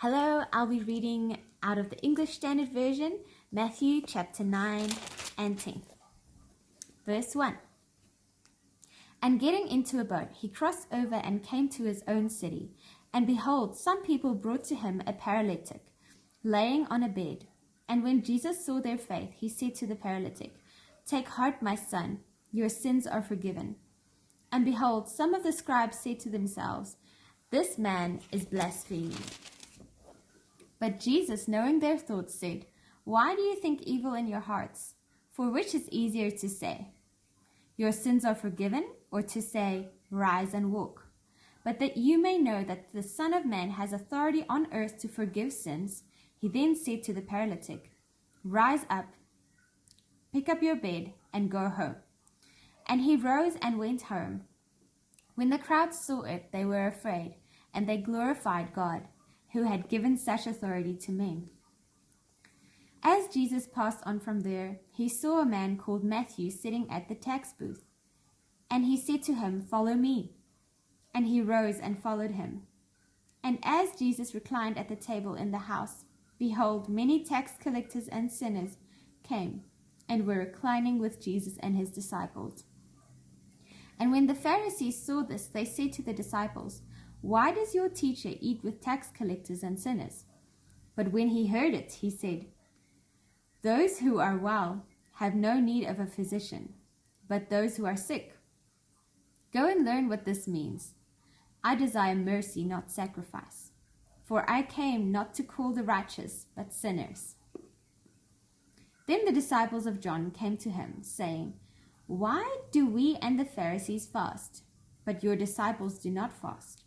Hello, I'll be reading out of the English Standard Version, Matthew chapter 9 and 10. Verse 1. And getting into a boat, he crossed over and came to his own city. And behold, some people brought to him a paralytic, laying on a bed. And when Jesus saw their faith, he said to the paralytic, "Take heart, my son, your sins are forgiven." And behold, some of the scribes said to themselves, "This man is blaspheming." But Jesus, knowing their thoughts, said, "Why do you think evil in your hearts? For which is easier to say, 'Your sins are forgiven,' or to say, 'Rise and walk'? But that you may know that the Son of Man has authority on earth to forgive sins," he then said to the paralytic, "Rise up, pick up your bed, and go home." And he rose and went home. When the crowd saw it, they were afraid, and they glorified God, who had given such authority to men. As Jesus passed on from there, he saw a man called Matthew sitting at the tax booth. And he said to him, "Follow me." And he rose and followed him. And as Jesus reclined at the table in the house, behold, many tax collectors and sinners came and were reclining with Jesus and his disciples. And when the Pharisees saw this, they said to the disciples, "Why does your teacher eat with tax collectors and sinners?" But when he heard it, he said, "Those who are well have no need of a physician, but those who are sick. Go and learn what this means. I desire mercy, not sacrifice. For I came not to call the righteous, but sinners." Then the disciples of John came to him, saying, "Why do we and the Pharisees fast, but your disciples do not fast?"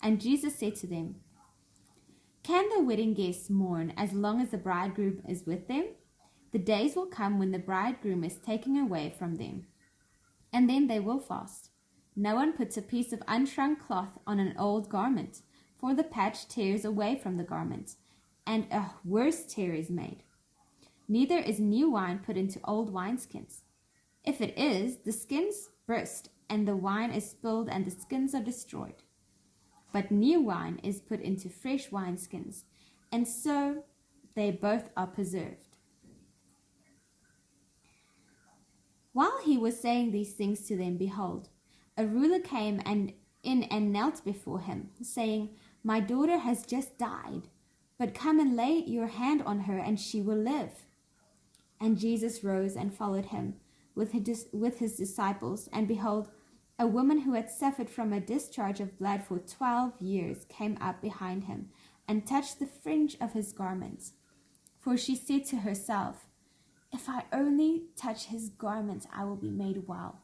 And Jesus said to them, "Can the wedding guests mourn as long as the bridegroom is with them? The days will come when the bridegroom is taken away from them, and then they will fast. No one puts a piece of unshrunk cloth on an old garment, for the patch tears away from the garment, and a worse tear is made. Neither is new wine put into old wineskins. If it is, the skins burst, and the wine is spilled, and the skins are destroyed. But new wine is put into fresh wineskins, and so they both are preserved." While he was saying these things to them, behold, a ruler came in and knelt before him, saying, "My daughter has just died, but come and lay your hand on her, and she will live." And Jesus rose and followed him with his disciples, and behold, a woman who had suffered from a discharge of blood for 12 years came up behind him and touched the fringe of his garments. For she said to herself, "If I only touch his garment, I will be made well."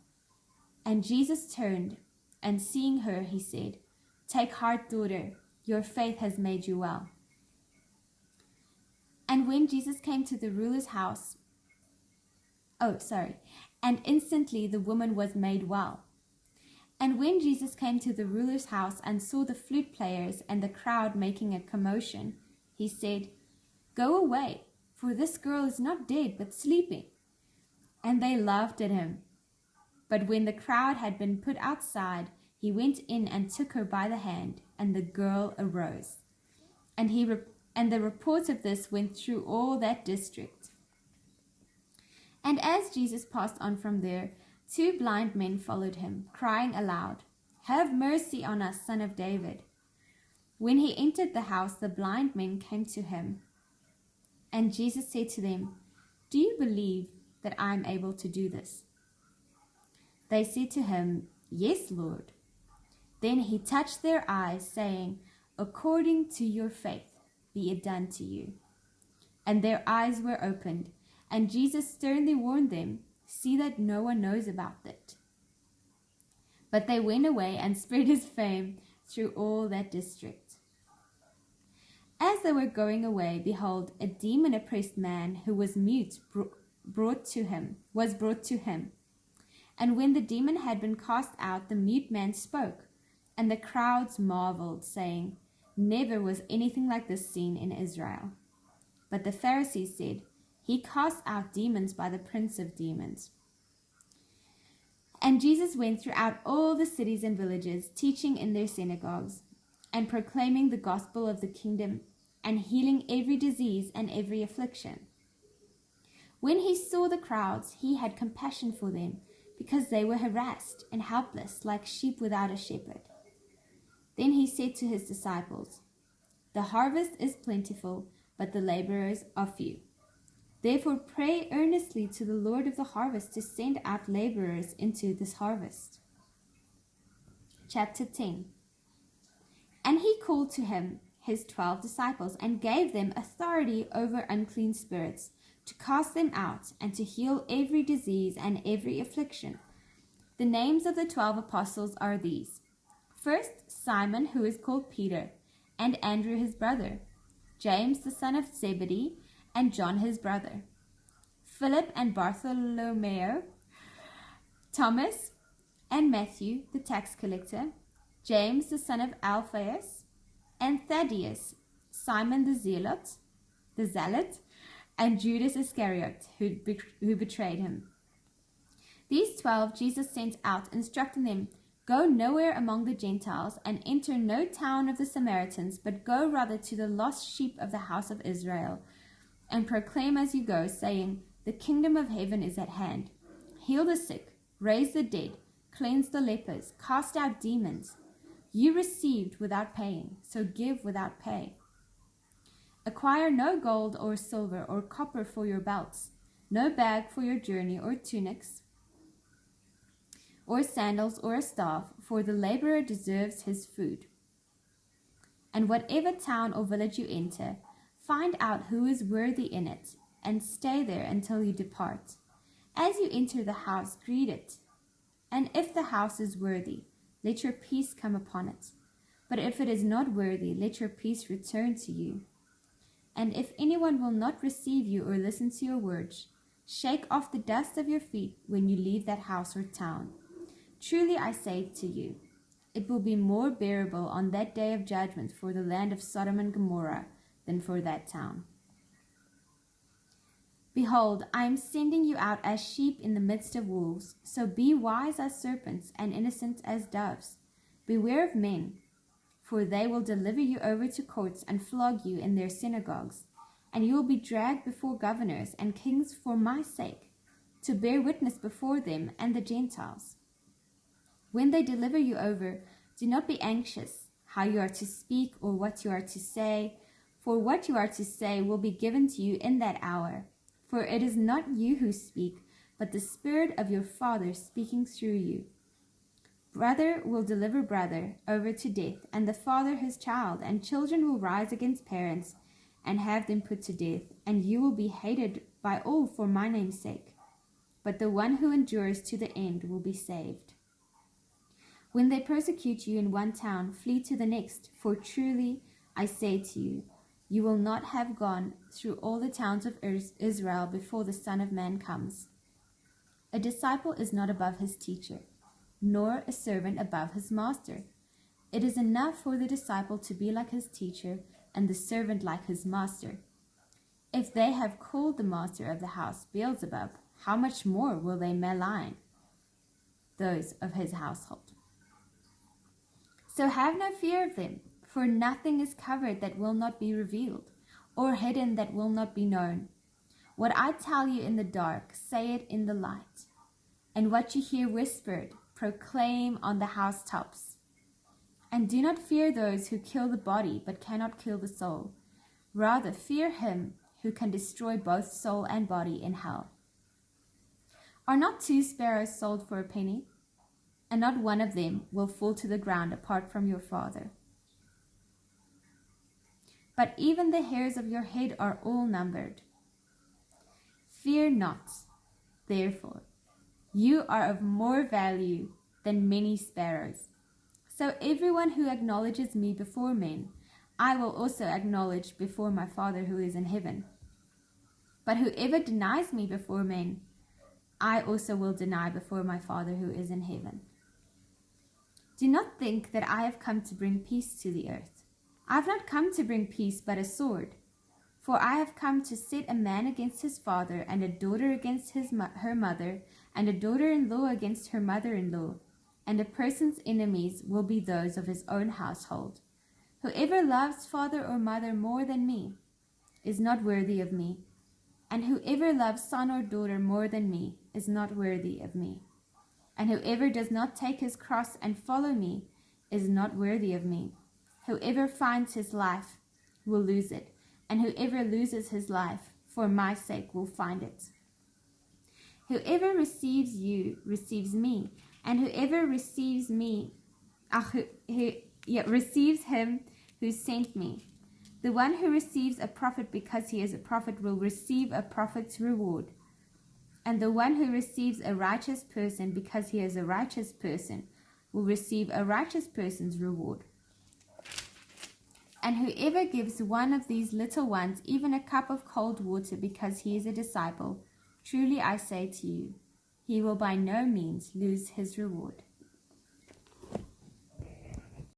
And Jesus turned, and seeing her, he said, "Take heart, daughter, your faith has made you well." And when Jesus came to the ruler's house, and instantly the woman was made well. And when Jesus came to the ruler's house and saw the flute players and the crowd making a commotion, he said, "Go away, for this girl is not dead, but sleeping." And they laughed at him. But when the crowd had been put outside, he went in and took her by the hand, and the girl arose. And the report of this went through all that district. And as Jesus passed on from there, 2 blind men followed him, crying aloud, "Have mercy on us, Son of David." When he entered the house, the blind men came to him. And Jesus said to them, "Do you believe that I am able to do this?" They said to him, "Yes, Lord." Then he touched their eyes, saying, "According to your faith, be it done to you." And their eyes were opened, and Jesus sternly warned them, "See that no one knows about it." But they went away and spread his fame through all that district. As they were going away, behold, a demon-oppressed man who was mute was brought to him. And when the demon had been cast out, the mute man spoke, and the crowds marveled, saying, "Never was anything like this seen in Israel." But the Pharisees said, "He casts out demons by the prince of demons." And Jesus went throughout all the cities and villages, teaching in their synagogues, and proclaiming the gospel of the kingdom, and healing every disease and every affliction. When he saw the crowds, he had compassion for them, because they were harassed and helpless like sheep without a shepherd. Then he said to his disciples, "The harvest is plentiful, but the laborers are few. Therefore pray earnestly to the Lord of the harvest to send out laborers into this harvest." Chapter 10. And he called to him his 12 disciples and gave them authority over unclean spirits, to cast them out and to heal every disease and every affliction. The names of the 12 apostles are these: first, Simon, who is called Peter, and Andrew his brother, James the son of Zebedee, and John his brother, Philip and Bartholomew, Thomas and Matthew the tax collector, James the son of Alphaeus, and Thaddeus, Simon the Zealot, and Judas Iscariot, who betrayed him. These 12 Jesus sent out, instructing them, "Go nowhere among the Gentiles, and enter no town of the Samaritans, but go rather to the lost sheep of the house of Israel, and proclaim as you go, saying, the kingdom of heaven is at hand. Heal the sick, raise the dead, cleanse the lepers, cast out demons. You received without paying, so give without pay. Acquire no gold or silver or copper for your belts, no bag for your journey, or tunics, or sandals, or a staff, for the laborer deserves his food. And whatever town or village you enter, find out who is worthy in it, and stay there until you depart. As you enter the house, greet it. And if the house is worthy, let your peace come upon it. But if it is not worthy, let your peace return to you. And if anyone will not receive you or listen to your words, shake off the dust of your feet when you leave that house or town. Truly I say to you, it will be more bearable on that day of judgment for the land of Sodom and Gomorrah than for that town. Behold, I am sending you out as sheep in the midst of wolves. So be wise as serpents and innocent as doves. Beware of men, for they will deliver you over to courts and flog you in their synagogues, and you will be dragged before governors and kings for my sake, to bear witness before them and the Gentiles. When they deliver you over, do not be anxious how you are to speak or what you are to say, for what you are to say will be given to you in that hour. For it is not you who speak, but the Spirit of your Father speaking through you. Brother will deliver brother over to death, and the father his child, and children will rise against parents and have them put to death, and you will be hated by all for my name's sake. But the one who endures to the end will be saved. When they persecute you in one town, flee to the next, for truly I say to you, you will not have gone through all the towns of Israel before the Son of Man comes. A disciple is not above his teacher, nor a servant above his master. It is enough for the disciple to be like his teacher, and the servant like his master. If they have called the master of the house Beelzebub, how much more will they malign those of his household? So have no fear of them, for nothing is covered that will not be revealed, or hidden that will not be known. What I tell you in the dark, say it in the light, and what you hear whispered, proclaim on the housetops. And do not fear those who kill the body, but cannot kill the soul. Rather, fear him who can destroy both soul and body in hell. Are not 2 sparrows sold for a penny? And not one of them will fall to the ground apart from your Father. But even the hairs of your head are all numbered. Fear not, therefore, you are of more value than many sparrows. So everyone who acknowledges me before men, I will also acknowledge before my Father who is in heaven. But whoever denies me before men, I also will deny before my Father who is in heaven. Do not think that I have come to bring peace to the earth. I have not come to bring peace, but a sword. For I have come to set a man against his father, and a daughter against her mother, and a daughter-in-law against her mother-in-law. And a person's enemies will be those of his own household. Whoever loves father or mother more than me is not worthy of me, and whoever loves son or daughter more than me is not worthy of me. And whoever does not take his cross and follow me is not worthy of me. Whoever finds his life will lose it, and whoever loses his life for my sake will find it. Whoever receives you receives me, and whoever receives me receives him who sent me. The one who receives a prophet because he is a prophet will receive a prophet's reward. And the one who receives a righteous person because he is a righteous person will receive a righteous person's reward. And whoever gives one of these little ones even a cup of cold water because he is a disciple, truly I say to you, he will by no means lose his reward.